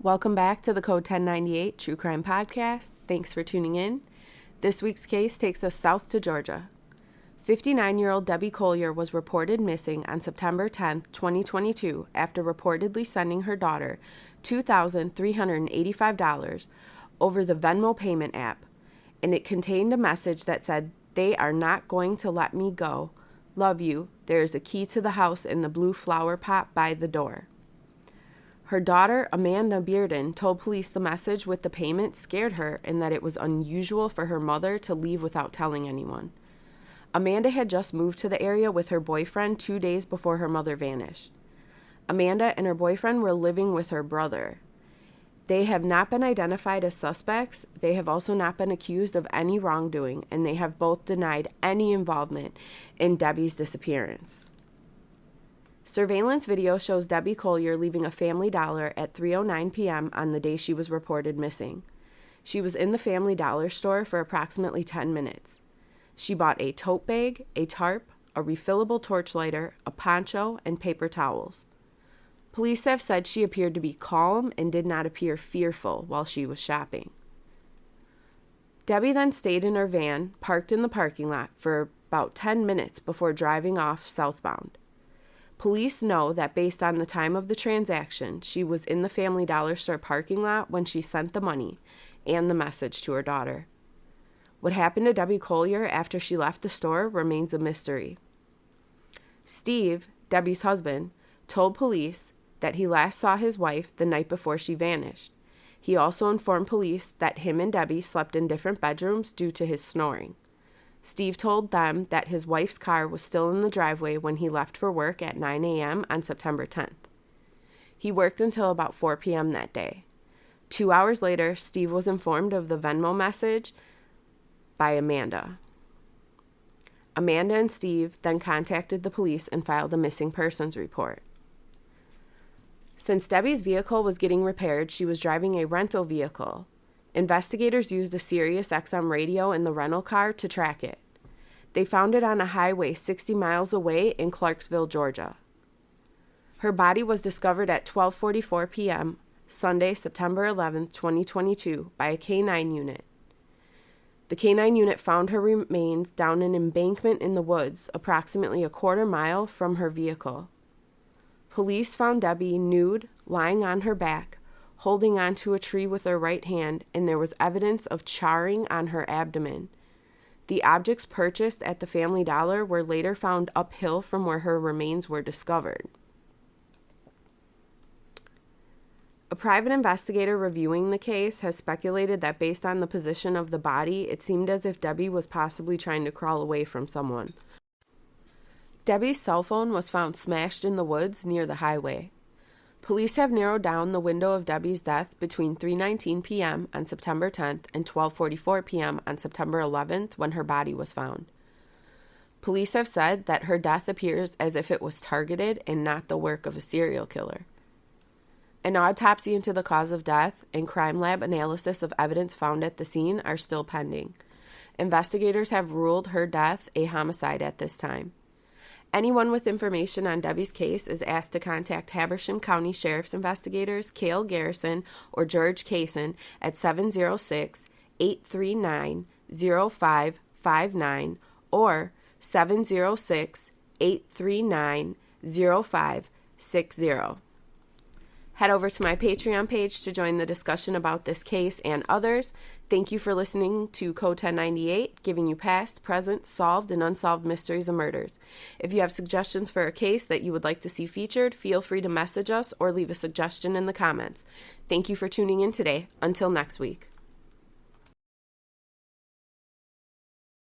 Welcome back to the Code 1098 True Crime Podcast. Thanks for tuning in. This week's case takes us south to Georgia. 59-year-old Debbie Collier was reported missing on September 10, 2022, after reportedly sending her daughter $2,385 over the Venmo payment app, and it contained a message that said, "They are not going to let me go. Love you. There is a key to the house in the blue flower pot by the door." Her daughter, Amanda Bearden, told police the message with the payment scared her and that it was unusual for her mother to leave without telling anyone. Amanda had just moved to the area with her boyfriend 2 days before her mother vanished. Amanda and her boyfriend were living with her brother. They have not been identified as suspects. They have also not been accused of any wrongdoing, and they have both denied any involvement in Debbie's disappearance. Surveillance video shows Debbie Collier leaving a Family Dollar at 3:09 p.m. on the day she was reported missing. She was in the Family Dollar store for approximately 10 minutes. She bought a tote bag, a tarp, a refillable torch lighter, a poncho, and paper towels. Police have said she appeared to be calm and did not appear fearful while she was shopping. Debbie then stayed in her van, parked in the parking lot, for about 10 minutes before driving off southbound. Police know that based on the time of the transaction, she was in the Family Dollar store parking lot when she sent the money and the message to her daughter. What happened to Debbie Collier after she left the store remains a mystery. Steve, Debbie's husband, told police that he last saw his wife the night before she vanished. He also informed police that him and Debbie slept in different bedrooms due to his snoring. Steve told them that his wife's car was still in the driveway when he left for work at 9 a.m. on September 10th. He worked until about 4 p.m. that day. 2 hours later, Steve was informed of the Venmo message by Amanda. Amanda and Steve then contacted the police and filed a missing persons report. Since Debbie's vehicle was getting repaired, she was driving a rental vehicle. Investigators used a Sirius XM radio in the rental car to track it. They found it on a highway 60 miles away in Clarksville, Georgia. Her body was discovered at 12:44 p.m. Sunday, September 11, 2022, by a K-9 unit. The K-9 unit found her remains down an embankment in the woods, approximately a quarter mile from her vehicle. Police found Debbie nude, lying on her back, holding onto a tree with her right hand, and there was evidence of charring on her abdomen. The objects purchased at the Family Dollar were later found uphill from where her remains were discovered. A private investigator reviewing the case has speculated that based on the position of the body, it seemed as if Debbie was possibly trying to crawl away from someone. Debbie's cell phone was found smashed in the woods near the highway. Police have narrowed down the window of Debbie's death between 3:19 p.m. on September 10th and 12:44 p.m. on September 11th when her body was found. Police have said that her death appears as if it was targeted and not the work of a serial killer. An autopsy into the cause of death and crime lab analysis of evidence found at the scene are still pending. Investigators have ruled her death a homicide at this time. Anyone with information on Debbie's case is asked to contact Habersham County Sheriff's investigators Cale Garrison or George Kaysen at 706-839-0559 or 706-839-0560. Head over to my Patreon page to join the discussion about this case and others. Thank you for listening to Code 1098, giving you past, present, solved, and unsolved mysteries and murders. If you have suggestions for a case that you would like to see featured, feel free to message us or leave a suggestion in the comments. Thank you for tuning in today. Until next week.